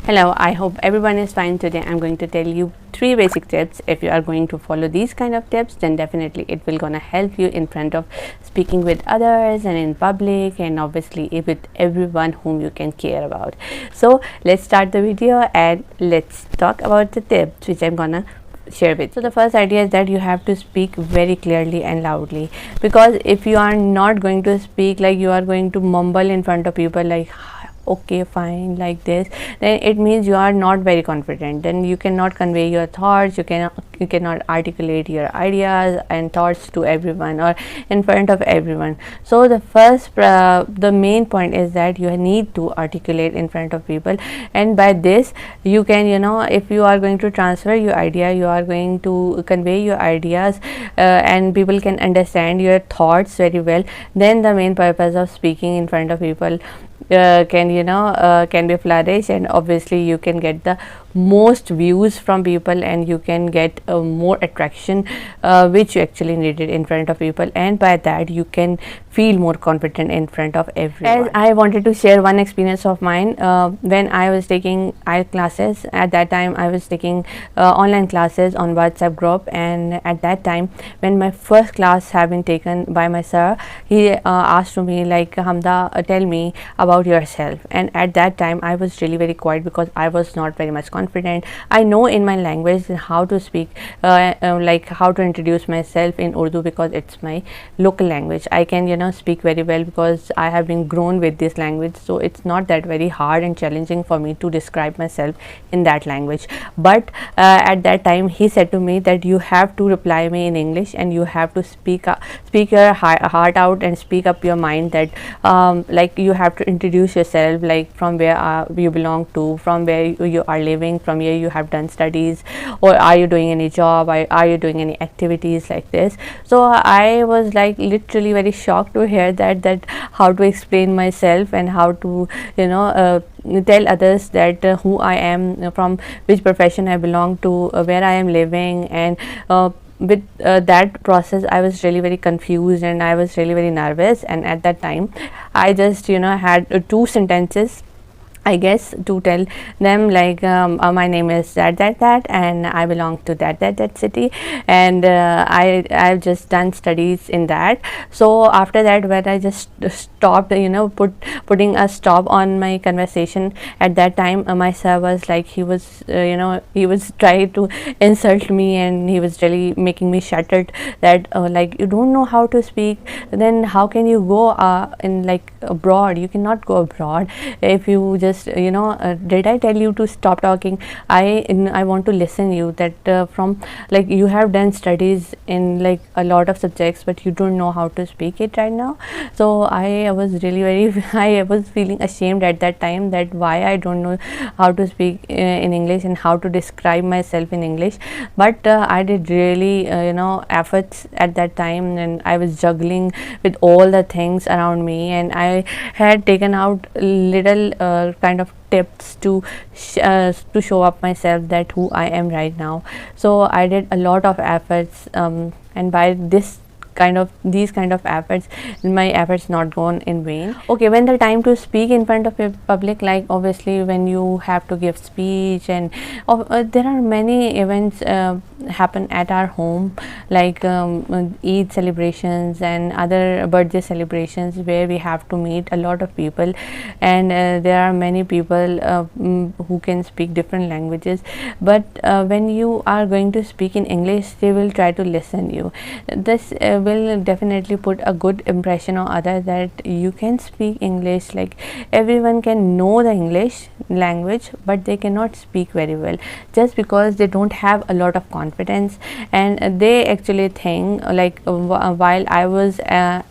Hello, I hope everyone is fine. Today I'm going to tell you 3 basic tips. If you are going to follow these kind of tips, then definitely it will gonna help you in front of speaking with others and in public, and obviously with everyone whom you can care about. So let's start the video and let's talk about the tips which I'm gonna share with. So the first idea is that you have to speak very clearly and loudly, because if you are not going to speak, like you are going to mumble in front of people like okay fine like this, then it means you are not very confident. Then you cannot convey your thoughts, you cannot articulate your ideas and thoughts to everyone or in front of everyone. So the main point is that you need to articulate in front of people, and by this you can, if you are going to transfer your idea, you are going to convey your ideas, and people can understand your thoughts very well, then the main purpose of speaking in front of people can be flourished, and obviously you can get the most views from people, and you can get more attraction which you actually needed in front of people, and by that you can feel more confident in front of everyone. As I wanted to share one experience of mine, when I was taking IELTS classes. At that time I was taking online classes on WhatsApp group, and at that time when my first class had been taken by my sir, he asked to me like, Hamda, tell me about yourself. And at that time I was really very quiet, because I was not very much confident. I know in my language how to speak, like how to introduce myself in Urdu, because it's my local language. I can speak very well because I have been grown with this language, so it's not that very hard and challenging for me to describe myself in that language. But at that time he said to me that you have to reply me in English, and you have to speak your heart out and speak up your mind, that like you have to introduce yourself, like from where you belong to, from where you are living, from where you have done studies, or are you doing any job, are you doing any activities like this. So I was like literally very shocked to hear that how to explain myself, and how to tell others that who I am, from which profession I belong to, where I am living, and with that process I was really very confused, and I was really very nervous. And at that time I just had 2 sentences, I guess, to tell them like, my name is that, and I belong to that city, and I've just done studies in that. So after that, when I just stopped, putting a stop on my conversation, at that time my sir was like, he was trying to insult me, and he was really making me shattered, that like, you don't know how to speak, then how can you go in like abroad? You cannot go abroad if you just did I tell you to stop talking? I want to listen you, that from like you have done studies in like a lot of subjects, but you don't know how to speak it right now. So I was really very I was feeling ashamed at that time, that why I don't know how to speak in English and how to describe myself in English. But I did really efforts at that time, and I was juggling with all the things around me, and I had taken out little kind of tips to show up myself, that who I am right now. So I did a lot of efforts, and by these kind of efforts, my efforts not gone in vain. Okay, when the time to speak in front of a public, like obviously when you have to give speech, and there are many events happen at our home, like Eid celebrations and other birthday celebrations, where we have to meet a lot of people, and there are many people who can speak different languages. But when you are going to speak in English, they will try to listen you. This will definitely put a good impression on others, that you can speak English. Like everyone can know the English language, but they cannot speak very well, just because they don't have a lot of confidence. And they actually think like, while I was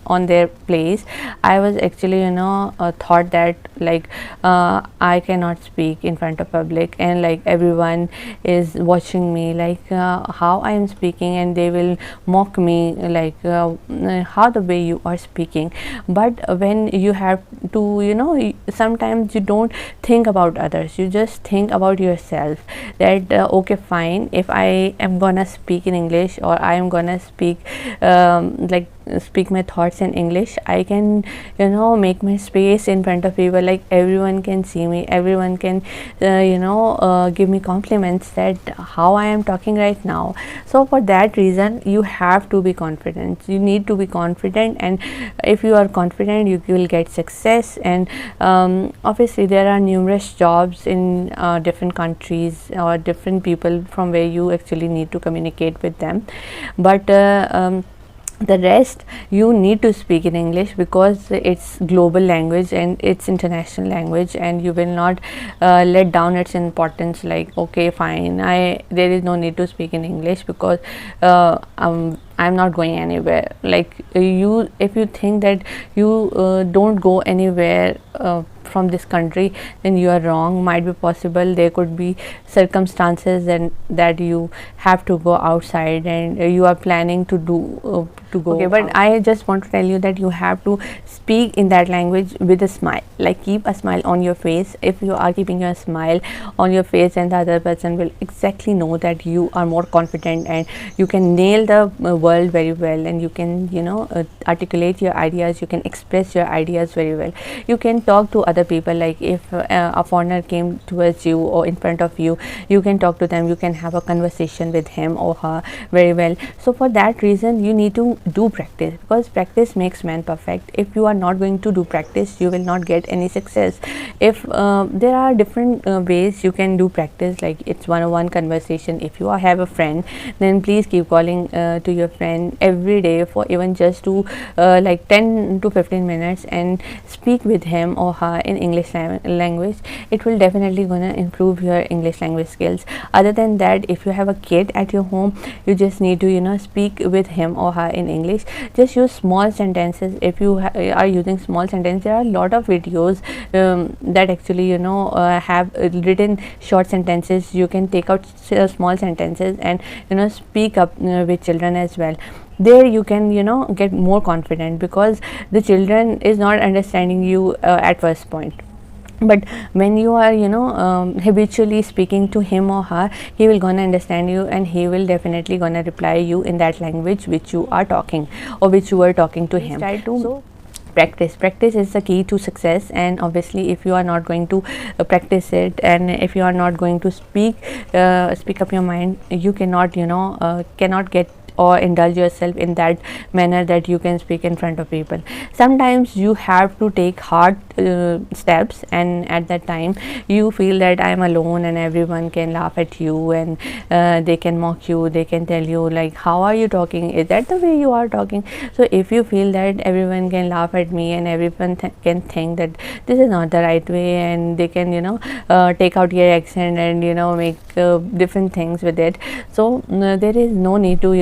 on their place, I was actually thought that like I cannot speak in front of public, and like everyone is watching me, like how I am speaking, and they will mock me, like how the way you are speaking. But when you have to sometimes you don't think about others, you just think about yourself, that okay fine, if I am gonna speak in English, or I am gonna speak like speak my thoughts in English, I can make my space in front of people, like everyone can see me, everyone can give me compliments that how I am talking right now. So for that reason, you have to be confident, you need to be confident, and if you are confident, you will get success. And obviously there are numerous jobs in different countries or different people from where you actually need to communicate with them, but the rest you need to speak in English, because it's global language and it's international language, and you will not let down its importance, like okay fine, there is no need to speak in English because I'm not going anywhere. Like you, if you think that you don't go anywhere from this country, then you are wrong. Might be possible there could be circumstances and that you have to go outside, and you are planning to go. Okay, but I just want to tell you that you have to speak in that language with a smile. Like keep a smile on your face. If you are keeping your smile on your face, and the other person will exactly know that you are more confident and you can nail the world very well, and you can articulate your ideas, you can express your ideas very well. You can talk to other people, like if a foreigner came towards you or in front of you, you can talk to them, you can have a conversation with him or her very well. So for that reason, you need to do practice, because practice makes man perfect. If you are not going to do practice, you will not get any success. If there are different ways you can do practice, like it's one-on-one conversation. If you have a friend, then please keep calling to your friend every day for even just to like 10 to 15 minutes and speak with him or her in English language. It will definitely gonna improve your English language skills. Other than that, if you have a kid at your home, you just need to speak with him or her in English. Just use small sentences. If you are using small sentences, there are a lot of videos that actually have written short sentences. You can take out small sentences and speak up with children as well. There you can get more confident, because the children is not understanding you at first point, but when you are habitually speaking to him or her, he will gonna understand you, and he will definitely gonna reply you in that language which you are talking or which you are talking to him. Try to practice is the key to success. And obviously if you are not going to practice it, and if you are not going to speak up your mind, you cannot cannot get or indulge yourself in that manner that you can speak in front of people. Sometimes you have to take hard steps, and at that time you feel that I am alone and everyone can laugh at you, and they can mock you, they can tell you like, how are you talking, is that the way you are talking? So if you feel that everyone can laugh at me and everyone can think that this is not the right way, and they can take out your accent and make different things with it, so there is no need to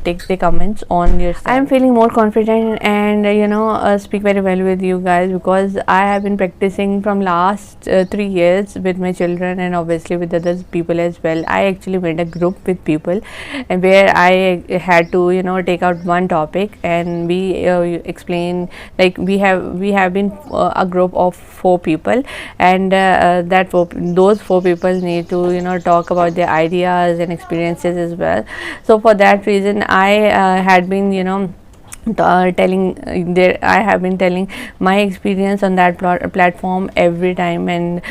take the comments on yourself. I am feeling more confident and speak very well with you guys, because I have been practicing from last 3 years with my children, and obviously with other people as well. I actually made a group with people, and where I had to take out one topic, and we explain, like we have been a group of 4 people, and those 4 people need to talk about their ideas and experiences as well. So for that reason, I had been I have been telling my experience on that platform every time, and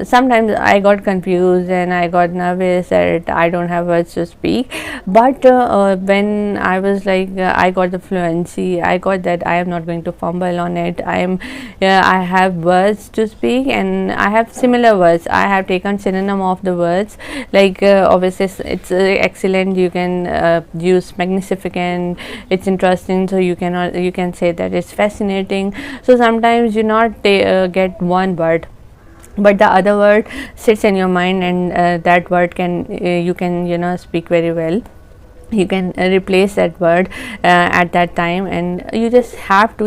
sometimes I got confused and I got nervous that I don't have words to speak. But when I was like, I got the fluency, I got that I am not going to fumble on it. I have words to speak, and I have similar words. I have taken synonym of the words, like obviously it's excellent, you can use magnificent, it's interesting, so you can say that it's fascinating. So sometimes you not get one word, but the other word sits in your mind, and that word you can speak very well. You can replace that word at that time, and you just have to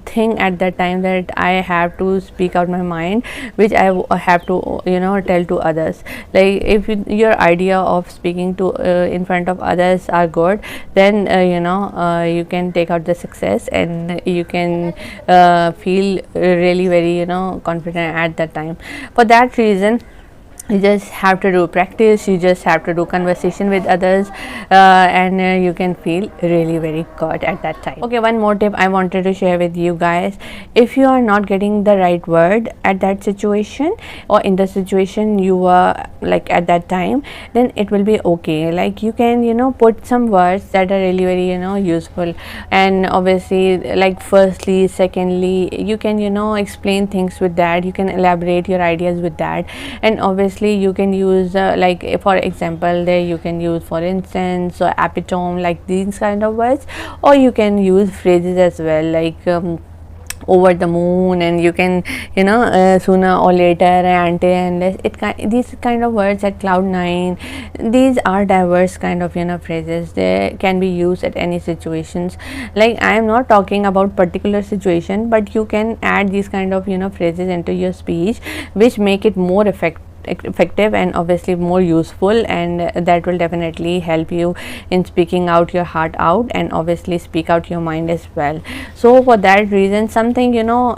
think at that time that I have to speak out my mind, which I have to tell to others. Like if your idea of speaking to in front of others are good, then you can take out the success, and you can feel really very confident at that time. For that reason, you just have to do practice, you just have to do conversation with others, and you can feel really very good at that time. Okay, one more tip I wanted to share with you guys. If you are not getting the right word at that situation, or in the situation you are like at that time, then it will be okay. Like you can, you know, put some words that are really very, you know, useful, and obviously like firstly, secondly, you can, you know, explain things with that, you can elaborate your ideas with that. And obviously you can use like for example there you can use for instance or epitome, like these kind of words, or you can use phrases as well, like over the moon, and you can, you know, sooner or later, ante, unless these kind of words at cloud nine. These are diverse kind of, you know, phrases. They can be used at any situations. Like I am not talking about particular situation, but you can add these kind of, you know, phrases into your speech, which make it more effective and obviously more useful, and that will definitely help you in speaking out your heart out, and obviously speak out your mind as well. So for that reason, something, you know,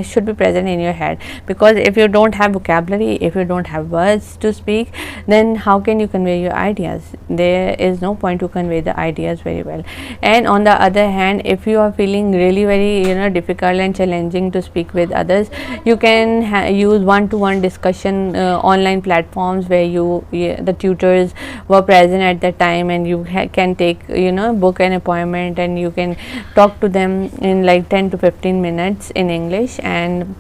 should be present in your head, because if you don't have vocabulary, if you don't have words to speak, then how can you convey your ideas? There is no point to convey the ideas very well. And on the other hand, if you are feeling really very, you know, difficult and challenging to speak with others, you can use one-to-one discussion online platforms where the tutors were present at the time, and you can take, you know, book an appointment, and you can talk to them in like 10 to 15 minutes in English, and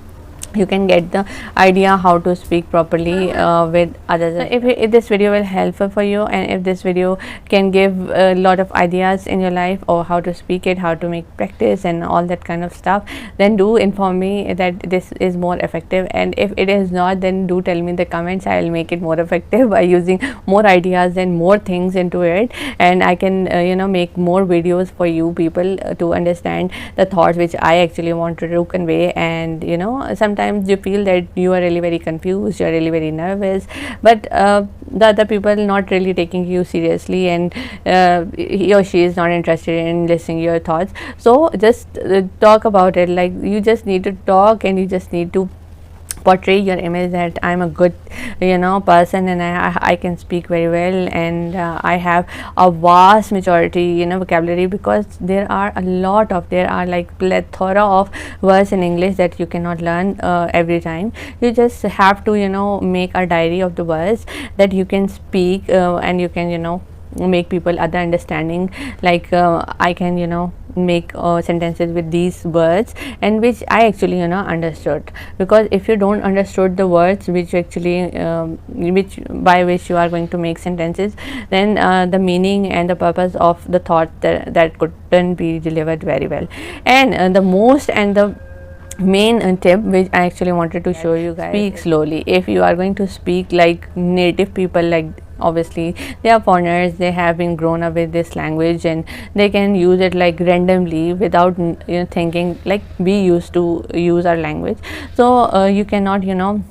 you can get the idea how to speak properly with others. So if this video will helpful for you, and if this video can give a lot of ideas in your life, or how to speak it, how to make practice and all that kind of stuff, then do inform me that this is more effective. And if it is not, then do tell me in the comments. I will make it more effective by using more ideas and more things into it, and I can you know, make more videos for you people to understand the thoughts which I actually wanted to convey. And you know, sometimes you feel that you are really very confused, you are really very nervous, but the other people not really taking you seriously, and he or she is not interested in listening your thoughts. So just talk about it. Like you just need to talk, and you just need to portray your image that I'm a good, you know, person, and I can speak very well, and I have a vast majority, you know, vocabulary, because there are like plethora of words in English that you cannot learn every time. You just have to, you know, make a diary of the words that you can speak, and you can, you know, make people other understanding. Like I can, you know, make sentences with these words, and which I actually, you know, understood. Because if you don't understood the words which actually by which you are going to make sentences, then the meaning and the purpose of the thought that couldn't be delivered very well. And the most and the main tip which I actually wanted to show you guys: speak slowly. If you are going to speak like native people, like obviously they are foreigners, they have been grown up with this language, and they can use it like randomly without, you know, thinking like we used to use our language. So you cannot, you know,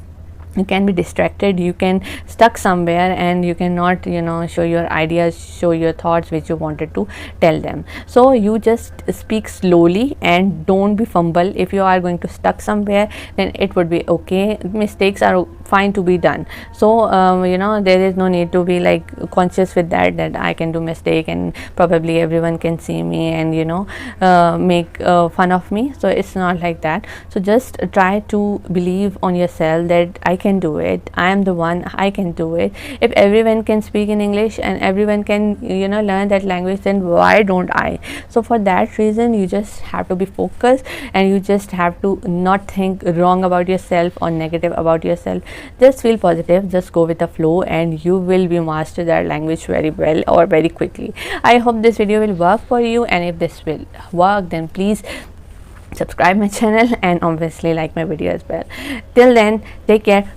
you can be distracted, you can stuck somewhere, and you cannot, you know, show your ideas, show your thoughts which you wanted to tell them. So you just speak slowly and don't be fumble. If you are going to stuck somewhere, then it would be okay. Mistakes are fine to be done. So you know, there is no need to be like conscious with that I can do mistake, and probably everyone can see me and, you know, make fun of me. So it's not like that. So just try to believe on yourself that I can do it, I am the one, I can do it. If everyone can speak in English and everyone can, you know, learn that language, then why don't I? So for that reason, you just have to be focused, and you just have to not think wrong about yourself or negative about yourself. Just feel positive, just go with the flow, and you will be master that language very well or very quickly. I hope this video will work for you, and if this will work, then please subscribe my channel and obviously like my video as well. Till then, take care.